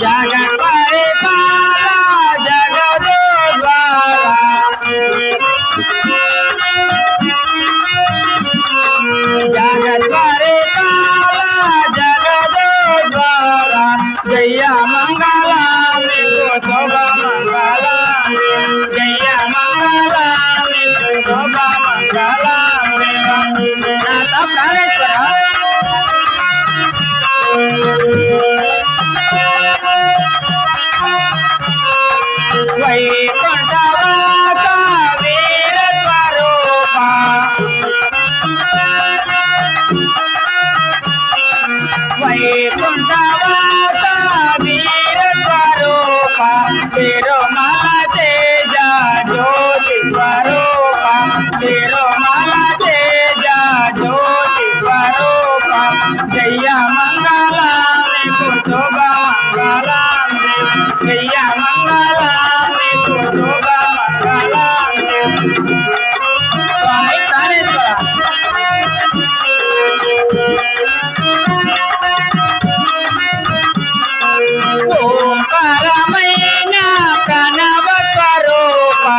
जगत परिपाला जगदोद्धारा जगत परिपाला जगदोद्धारा जय मंगला शोभा मंगला जय मंगला शोभा मंगला नाथ प्राणेश्वर वैकुंठवास वीर स्वरूपा वैकुंठवास वीर स्वरूपा तिरुमल तेज ज्योति स्वरूपा तिरुमल तेज ज्योति स्वरूपा जय मंगला शोभा मंगला जय मंगला शोभा मंगला स्वामी प्राणेश्वर ओंकारमय्य प्रणव स्वरूपा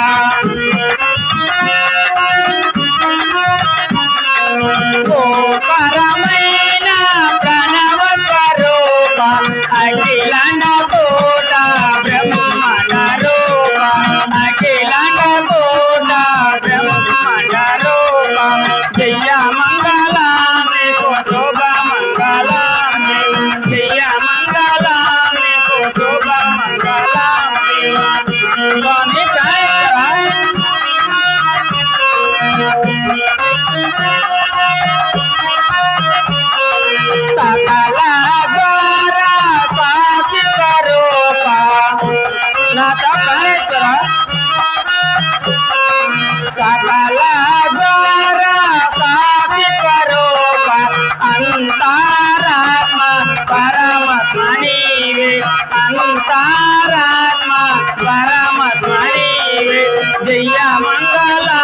ओंकारमय्य प्रणव स्वरूपा अखिलांड कोटा ब्रह्मांड रूपा अखिलांड कोटा ब्रह्मांड रूपा जय मंगला शोभा मंगला जय मंगला शोभा मंगला स्वामी सकला द्वारा साक्षी स्वरूपा नाथ प्राणेश्वर सकला द्वारा साक्षी स्वरूपा अंतरात्मा परमात्मा नीवे अंतरात्मा परमात्मा नीवे जय मंगला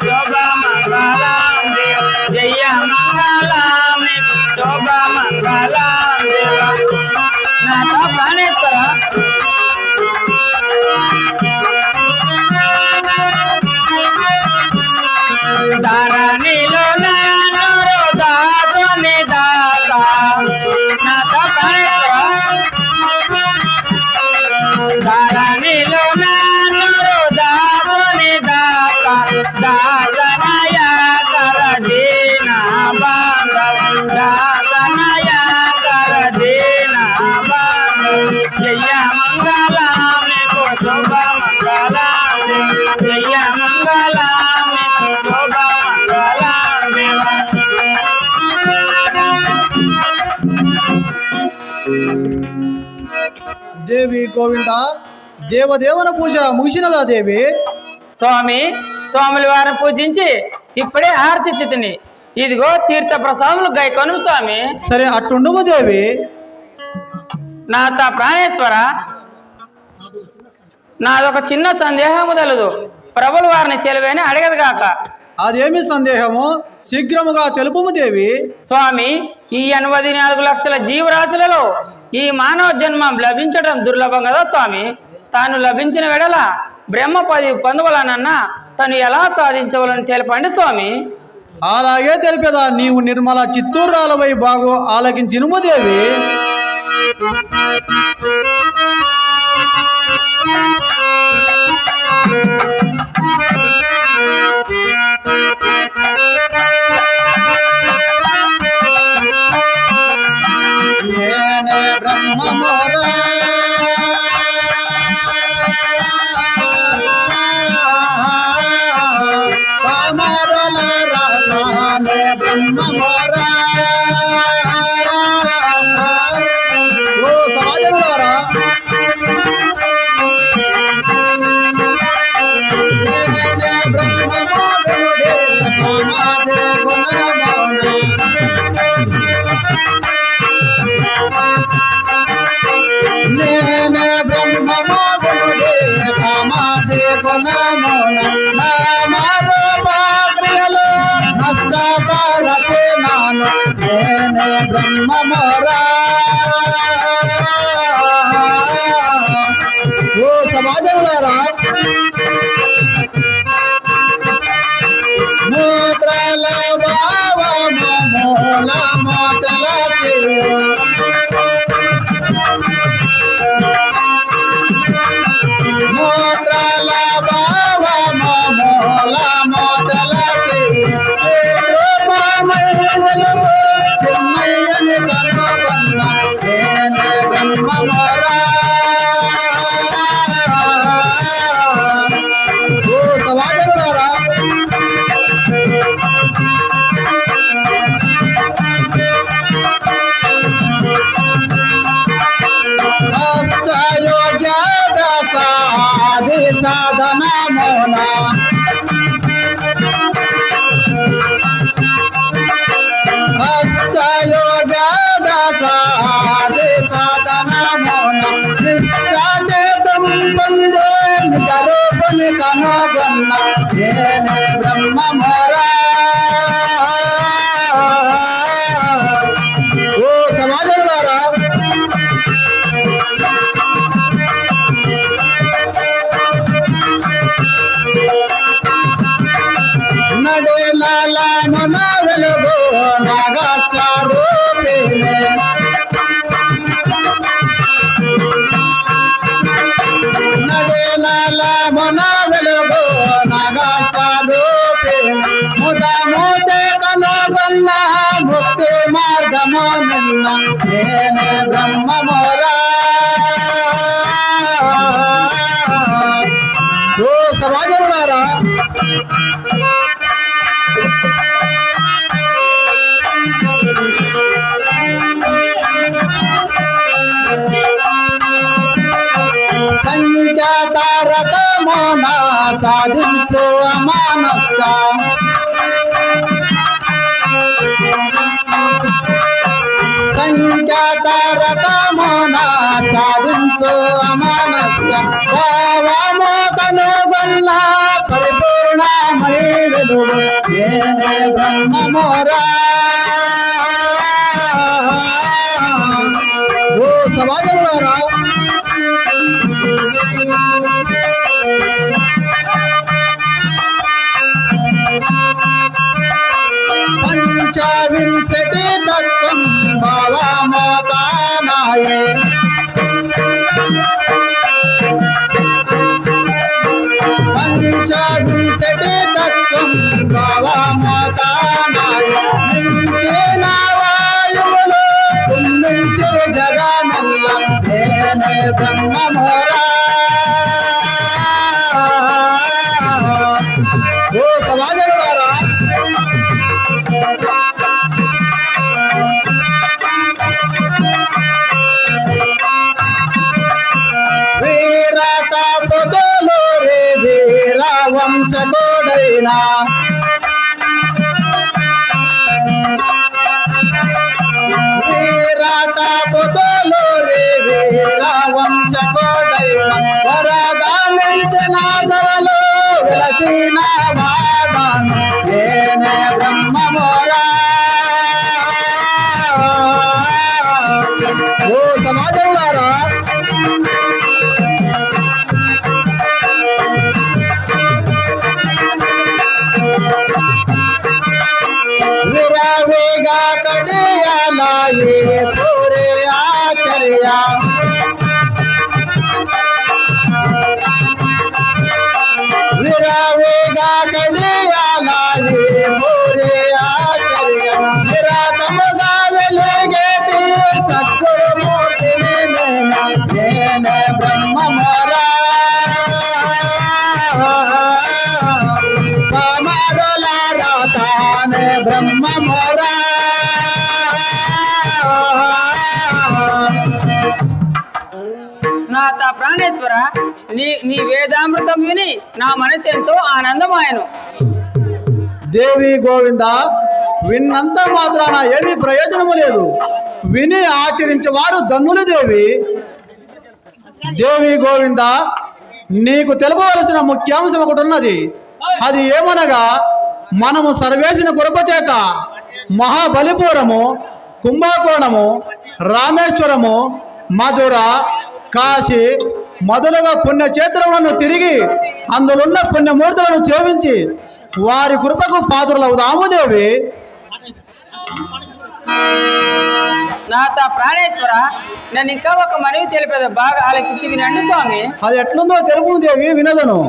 शोभा मंगला जय मंगला शोभा मंगला नाथ प्राणेश्वर धरणिलो नयनरो दासुनि दाता नाथ प्राणेश्वर धरणिलो नयनरो दासुनि दाता दासनया कर दीना बांधव दासनया कर दीना बांधव जय मंगला शोभा मंगला जय मंगला शोभा मंगला దేవి గోవింద దేవదేవన పూజ ముగిసినదా దేవి? స్వామి స్వాముల వారిని పూజించి ఇప్పుడే హారతి చితిని ఇదిగో తీర్థ ప్రసాదములు గైకొను స్వామి. సరే అట్టుండుము దేవి. నాథ ప్రాణేశ్వర నాదొక చిన్న సందేహము తెలదు ప్రభుల వారిని సెలవేని అడగదు గాక. అదేమి సందేహము శీఘ్రముగా తెలుపుము దేవి. స్వామి ఈ 84 లక్షల జీవరాశులలో ఈ మానవ జన్మం లభించడం దుర్లభం కదా స్వామి. తాను లభించిన వెడల బ్రహ్మ పదవి పొందవలనన్నా తను ఎలా సాధించవాలని తెలపండి స్వామి. అలాగే తెలిపేదా నీవు నిర్మల చిత్తూరాలపై బాగు ఆలకించినుము దేవి. ఓ సమాజంలో నిజ రూపుని కనుగొన్న నేనే బ్రహ్మమోరా. ఓ సమాజంలారా, నడేలాల మన వెలుగు నాగస్వరూపిణి. నడేలాల మన వెలుగు నాగస్వరూపిణి. ముదమూతే కనుగొన్న ముక్తి మార్గము నిన్న నేనే బ్రహ్మమోరా. ఓ సమాజంలారా, సంఖ్యాతారకమున సాధించు అమానస్క. సంఖ్యాతారకమున సాధించు అమానస్క. భావము కనుగొన్న పరిపూర్ణమై వెలుగు నేనే బ్రహ్మమోరా. ఓ సమాజంలోరా, పంచవింశతి తత్వం భావమోతానాయే. పంచవింశతి తత్వం భావమోతానాయే. మించిన వాయువులు కుమ్మించిరి జగమెల్ల నేనే బ్రహ్మమోరా. ఓ సమాజంలోరా, వీరత పొదలు రే వీర వంశకుడైనా. వీరత పొదలు రే వీర వంశకుడైనా. వరగా మించిన ధరలు వెలసిన వాదాను నేనే బ్రహ్మమోరా. ఓ సమాజంలారా, విరవిగా కడియాలాయి పూరే ఆచర్య. విరవిగా కడియాలాయి పూరే ఆచర్య. విరాతముగా వెలిగేటి సద్గురుమూర్తిని నేనే బ్రహ్మమోరా. పామరులారా తానే బ్రహ్మమోరా. నాథ ప్రాణేశ్వర, నీ వేదామృతం విని నా మనసు ఎంతో ఆనందమాయను. దేవి గోవింద, విన్నంత మాత్రాన ఏమీ ప్రయోజనము లేదు. విని ఆచరించేవారు ధన్యులు దేవి. దేవి గోవింద, నీకు తెలుపవలసిన ముఖ్యాంశం ఒకటి ఉన్నది. అది ఏమనగా, మనము సర్వేసిన కృపచేత మహాబలిపురము, కుంభకోణము, రామేశ్వరము, మధుర, కాశీ మొదలుగా పుణ్యక్షేత్రములను తిరిగి అందులున్న పుణ్యమూర్తులను సేవించి వారి కృపకు పాత్రులవుదాము దేవి. నాథ ప్రాణేశ్వర, నేను ఇంకా ఒక మనవి తెలిపేది బాగా ఆలకించి వినండి స్వామి. అది ఎట్లుందో తెలుపు దేవి, వినదను.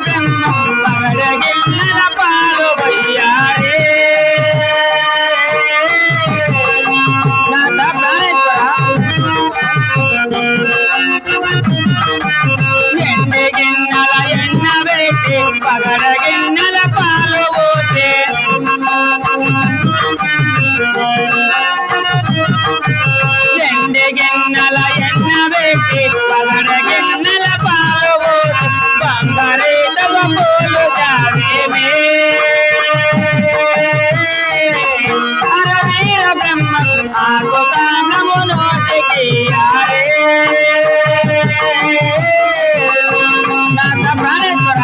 బ్రహ్మ పగడగిన్నెల పాలు వయ్యారే నాథ ప్రాణేశ్వర ఎండి గిన్నెల ఎన్న వేసి పగడగిన్నెల పాలు పోతే ఎండి గిన్నెల ఎన్న వేసి పగడగిన్నెల పాలు పోతే బంగారేతవ పూలు జావేమే అరవీర బ్రహ్మ ఆకు కామము నోటికి యారే నాథ ప్రాణేశ్వర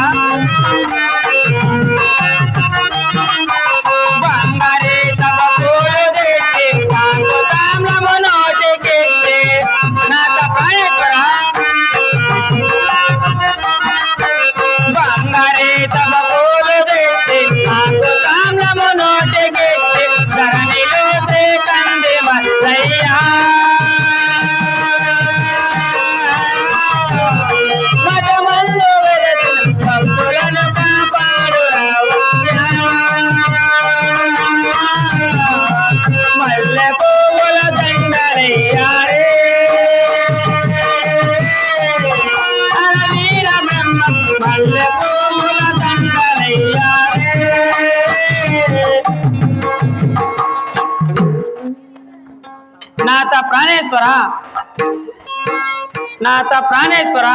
బంగారే తవ పూలు తెచ్చి ఆకు కామము నోటికి నాథ ప్రాణేశ్వర బంగారే తవ పూలు తెచ్చి ఆకు కామము నోటికి ధరణిలో కంది మల్లయ్యా మఠమల్లు వెలసిన భక్తులను కాపాడు రావయ్యా మల్లె పువ్వుల దండలయ్యారే అరవీర బ్రహ్మ మల్లె పువ్వుల దండలయ్యారే నాథ ప్రాణేశ్వర నాథ ప్రాణేశ్వర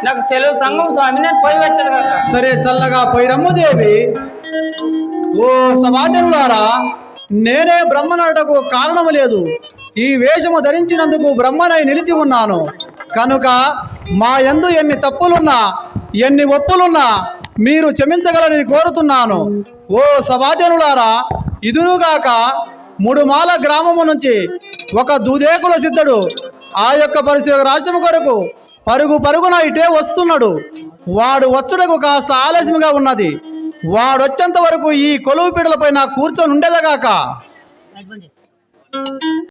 నాకు సెలవు సంఘం స్వామి నేను పోయి వచ్చాను కదా సరే చల్లగా పోయిరమ్ము దేవి. ఓ సమాజనులారా, నేనే బ్రహ్మనటకు కారణము లేదు. ఈ వేషము ధరించినందుకు బ్రహ్మనై నిలిచి ఉన్నాను కనుక మా యందు ఎన్ని తప్పులున్నా ఎన్ని ఒప్పులున్నా మీరు క్షమించగలని కోరుతున్నాను. ఓ సమాజనులారా, ఇదురుగాక ముడుమాల గ్రామము నుంచి ఒక దూదేకుల సిద్ధుడు ఆ యొక్క పరిశోధ రాజ్యము కొరకు పరుగున ఇటే వస్తున్నాడు. వాడు వచ్చుటకు కాస్త ఆలస్యంగా ఉన్నది. వాడొచ్చేంత వరకు ఈ కొలువు పీటలపై కూర్చొని ఉండేదగాక.